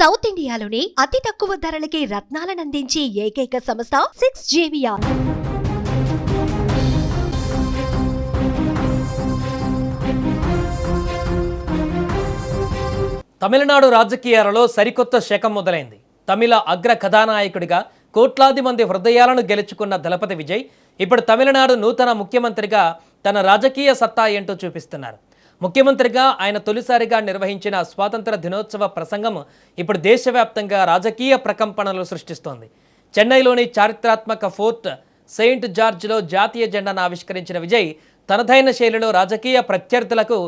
South ఇండియాలోని అతి తక్కువ ధరలకి రత్నాలనందించే ఏకైక సంస్థ 6JVR. తమిళనాడు రాజకీయాలలో సరికొత్త శకం మొదలైంది. తమిళ అగ్ర కథానాయకుడిగా కోట్లాది మంది హృదయాలను గెలుచుకున్న దళపతి విజయ్ ఇప్పుడు తమిళనాడు నూతన ముఖ్యమంత్రిగా తన రాజకీయ సత్తా ఏంటో చూపిస్తున్నారు. ముఖ్యమంత్రిగా ఆయన తొలిసారిగా నిర్వహించిన స్వాతంత్ర దినోత్సవ ప్రసంగం ఇప్పుడు దేశవ్యాప్తంగా రాజకీయ ప్రకంపనలు సృష్టిస్తోంది. చెన్నైలోని చారిత్రాత్మక ఫోర్ట్ సెయింట్ జార్జ్లో జాతీయ జెండాను ఆవిష్కరించిన విజయ్ తనదైన శైలిలో రాజకీయ ప్రత్యర్థులకు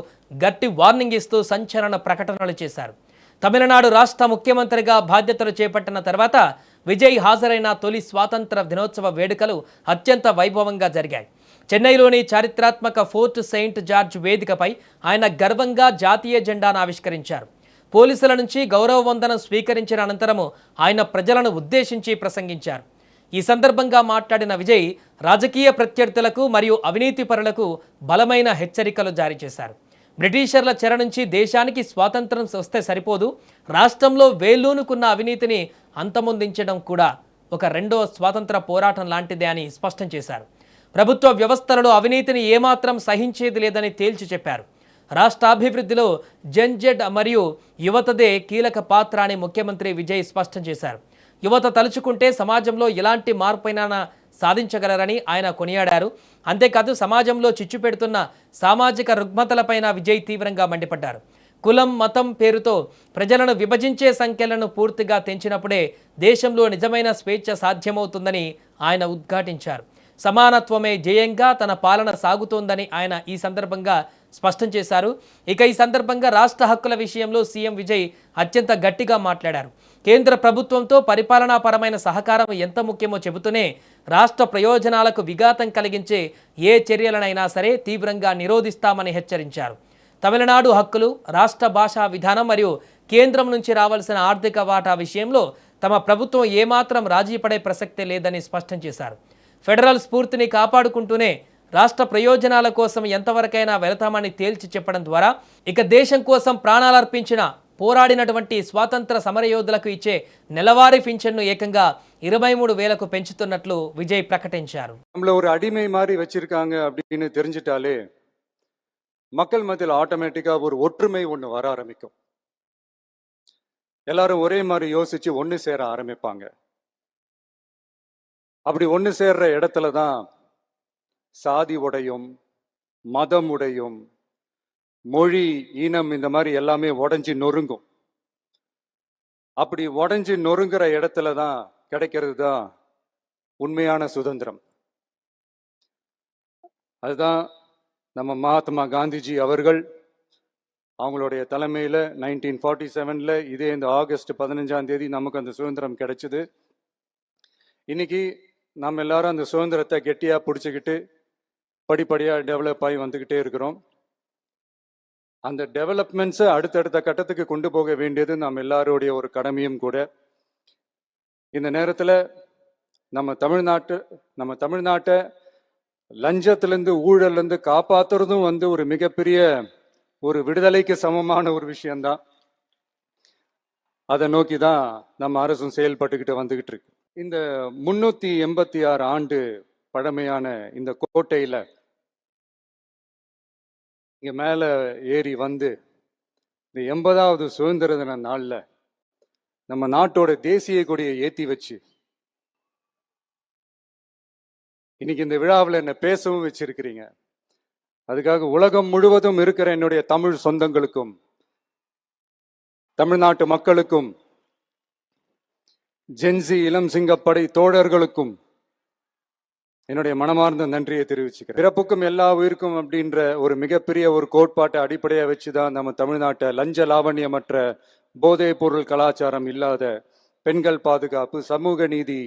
గట్టి వార్నింగ్ ఇస్తూ సంచలన ప్రకటనలు చేశారు. తమిళనాడు రాష్ట్ర ముఖ్యమంత్రిగా బాధ్యతలు చేపట్టిన తర్వాత విజయ్ హాజరైన తొలి స్వాతంత్ర దినోత్సవ వేడుకలు అత్యంత వైభవంగా జరిగాయి. చెన్నైలోని చారిత్రాత్మక ఫోర్ట్ సెయింట్ జార్జ్ వేదికపై ఆయన గర్వంగా జాతీయ జెండాను ఆవిష్కరించారు. పోలీసుల నుంచి గౌరవ వందనం స్వీకరించిన అనంతరము ఆయన ప్రజలను ఉద్దేశించి ప్రసంగించారు. ఈ సందర్భంగా మాట్లాడిన విజయ్ రాజకీయ ప్రత్యర్థులకు మరియు అవినీతి పరులకు బలమైన హెచ్చరికలు జారీ చేశారు. బ్రిటిషర్ల చెర నుంచి దేశానికి స్వాతంత్రం వస్తే సరిపోదు, రాష్ట్రంలో వేళ్ళూనుకున్న అవినీతిని అంతమొందించడం కూడా ఒక రెండవ స్వాతంత్ర పోరాటం లాంటిదే అని స్పష్టం చేశారు. ప్రభుత్వ వ్యవస్థలలో అవినీతిని ఏమాత్రం సహించేది లేదని తేల్చి చెప్పారు. రాష్ట్రాభివృద్ధిలో జెన్జెడ్ మరియు యువతదే కీలక పాత్ర అని ముఖ్యమంత్రి విజయ్ స్పష్టం చేశారు. యువత తలుచుకుంటే సమాజంలో ఎలాంటి మార్పైనా సాధించగలరని ఆయన కొనియాడారు. అంతేకాదు సమాజంలో చిచ్చు పెడుతున్న సామాజిక రుగ్మతలపైన విజయ్ తీవ్రంగా మండిపడ్డారు. కులం మతం పేరుతో ప్రజలను విభజించే సంఖ్యలను పూర్తిగా తెంచినప్పుడే దేశంలో నిజమైన స్వేచ్ఛ సాధ్యమవుతుందని ఆయన ఉద్ఘాటించారు. సమానత్వమే ధ్యేయంగా తన పాలన సాగుతోందని ఆయన ఈ సందర్భంగా స్పష్టం చేశారు. ఇక ఈ సందర్భంగా రాష్ట్ర హక్కుల విషయంలో సీఎం విజయ్ అత్యంత గట్టిగా మాట్లాడారు. కేంద్ర ప్రభుత్వంతో పరిపాలనాపరమైన సహకారం ఎంత ముఖ్యమో చెబుతూనే రాష్ట్ర ప్రయోజనాలకు విఘాతం కలిగించే ఏ చర్యలనైనా సరే తీవ్రంగా నిరోధిస్తామని హెచ్చరించారు. తమిళనాడు హక్కులు, రాష్ట్ర భాషా విధానం మరియు కేంద్రం నుంచి రావాల్సిన ఆర్థిక వాటా విషయంలో తమ ప్రభుత్వం ఏమాత్రం రాజీ పడే ప్రసక్తే లేదని స్పష్టం చేశారు. ఫెడరల్ స్ఫూర్తిని కాపాడుకుంటూనే రాష్ట్ర ప్రయోజనాల కోసం ఎంతవరకైనా వెళతామని తేల్చి చెప్పడం ద్వారా ఇక దేశం కోసం ప్రాణాలర్పించిన పోరాడినటువంటి స్వాతంత్ర సమరయోధులకు ఇచ్చే నెలవారీ పింఛన్ను ఏకంగా 23,000కు పెంచుతున్నట్లు విజయ్ ప్రకటించారు. ஒரு அடிமை மாதிரி வச்சிருக்காங்க அப்படின்னு தெரிஞ்சிட்டாலே மக்கள் மத்தியில் ஆட்டோமேட்டிக்கா ஒரு ஒற்றுமை ஒன்று வர ஆரம்பிக்கும். எல்லாரும் ஒரே மாதிரி யோசிச்சு ஒன்று சேர ஆரம்பிப்பாங்க. அப்படி ஒன்று சேர்ற இடத்துல தான் சாதி உடையும், மதம் உடையும், மொழி இனம் இந்த மாதிரி எல்லாமே உடஞ்சி நொறுங்கும். அப்படி உடஞ்சி நொறுங்குற இடத்துல தான் கிடைக்கிறது தான் உண்மையான சுதந்திரம். அதுதான் நம்ம மகாத்மா காந்திஜி அவர்கள் அவங்களுடைய தலைமையில் 1947 இதே இந்த ஆகஸ்ட் 15ஆம் தேதி நமக்கு அந்த சுதந்திரம் கிடைச்சிது. இன்னைக்கு நம்ம எல்லாரும் அந்த சுதந்திரத்தை கெட்டியாக பிடிச்சிக்கிட்டு படிப்படியாக டெவலப் ஆகி வந்துக்கிட்டே இருக்கிறோம். அந்த டெவலப்மெண்ட்ஸை அடுத்தடுத்த கட்டத்துக்கு கொண்டு போக வேண்டியது நம்ம எல்லாருடைய ஒரு கடமையும் கூட. இந்த நேரத்தில் நம்ம தமிழ்நாட்டை லஞ்சத்திலேருந்து ஊழல்லேருந்து காப்பாற்றுறதும் ஒரு மிகப்பெரிய ஒரு விடுதலைக்கு சமமான ஒரு விஷயம்தான். அதை நோக்கி தான் நம்ம அரசும் செயல்பட்டுக்கிட்டு வந்துக்கிட்டு இருக்கு. இந்த 386 ஆண்டு பழமையான இந்த கோட்டையில் இங்கே மேலே ஏறி வந்து இந்த 80வது சுதந்திர தின நாளில் நம்ம நாட்டோட தேசிய கொடியை ஏற்றி வச்சு இன்னைக்கு இந்த விழாவில் என்னை பேசவும் வச்சிருக்கிறீங்க. அதுக்காக உலகம் முழுவதும் இருக்கிற என்னுடைய தமிழ் சொந்தங்களுக்கும் தமிழ்நாட்டு மக்களுக்கும் ஜென்சி இளம் சிங்கப்படை தோழர்களுக்கும் என்னுடைய மனமார்ந்த நன்றியை தெரிவிச்சுக்கிறேன். பிறப்புக்கும் எல்லா உயிருக்கும் அப்படின்ற ஒரு மிகப்பெரிய ஒரு கோட்பாட்டை அடிப்படையாக வச்சுதான் நம்ம தமிழ்நாட்டை லஞ்ச லாவண்யமற்ற போதைப் பொருள் கலாச்சாரம் இல்லாத பெண்கள் பாதுகாப்பு, சமூக நீதி